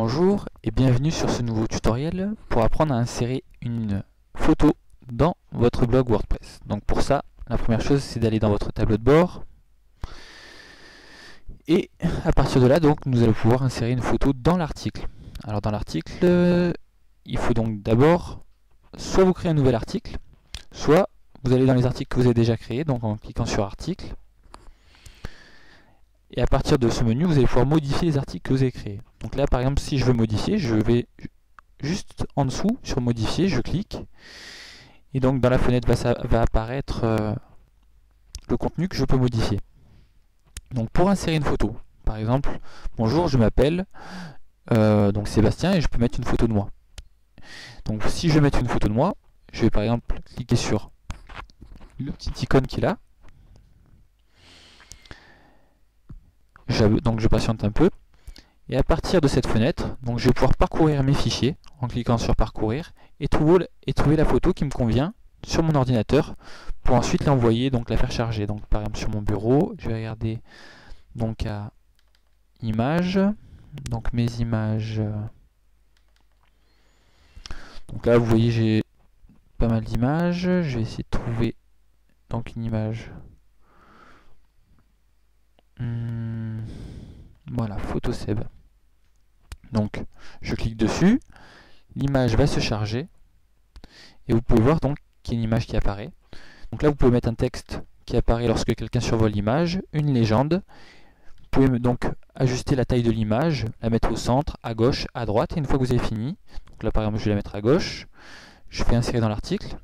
Bonjour et bienvenue sur ce nouveau tutoriel pour apprendre à insérer une photo dans votre blog WordPress. Donc pour ça, la première chose c'est d'aller dans votre tableau de bord et à partir de là donc nous allons pouvoir insérer une photo dans l'article. Alors dans l'article, il faut donc d'abord soit vous créez un nouvel article, soit vous allez dans les articles que vous avez déjà créés, donc en cliquant sur article. Et à partir de ce menu, vous allez pouvoir modifier les articles que vous avez créés. Donc là, par exemple, si je veux modifier, je vais juste en dessous, sur modifier, je clique. Et donc dans la fenêtre va apparaître le contenu que je peux modifier. Donc pour insérer une photo, par exemple, bonjour, je m'appelle donc Sébastien et je peux mettre une photo de moi. Donc si je veux mettre une photo de moi, je vais par exemple cliquer sur le petit icône qui est là. Donc je patiente un peu. Et à partir de cette fenêtre, donc je vais pouvoir parcourir mes fichiers en cliquant sur parcourir et trouver la photo qui me convient sur mon ordinateur pour ensuite l'envoyer, donc la faire charger. Donc par exemple sur mon bureau, je vais regarder donc à images, donc mes images. Donc là vous voyez j'ai pas mal d'images. Je vais essayer de trouver donc une image. Voilà, photo Seb. Donc je clique dessus, l'image va se charger et vous pouvez voir donc qu'il y a une image qui apparaît. Donc là vous pouvez mettre un texte qui apparaît lorsque quelqu'un survole l'image, une légende. Vous pouvez donc ajuster la taille de l'image, la mettre au centre, à gauche, à droite, et une fois que vous avez fini, donc là par exemple je vais la mettre à gauche, je fais insérer dans l'article,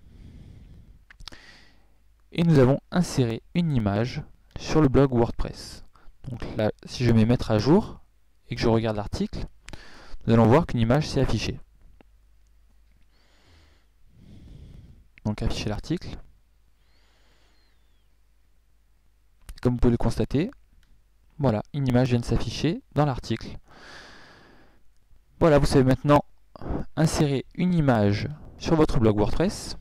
et nous avons inséré une image sur le blog WordPress. Donc là, si je mets mettre à jour, et que je regarde l'article, nous allons voir qu'une image s'est affichée. Donc afficher l'article. Comme vous pouvez le constater, voilà, une image vient de s'afficher dans l'article. Voilà, vous savez maintenant insérer une image sur votre blog WordPress.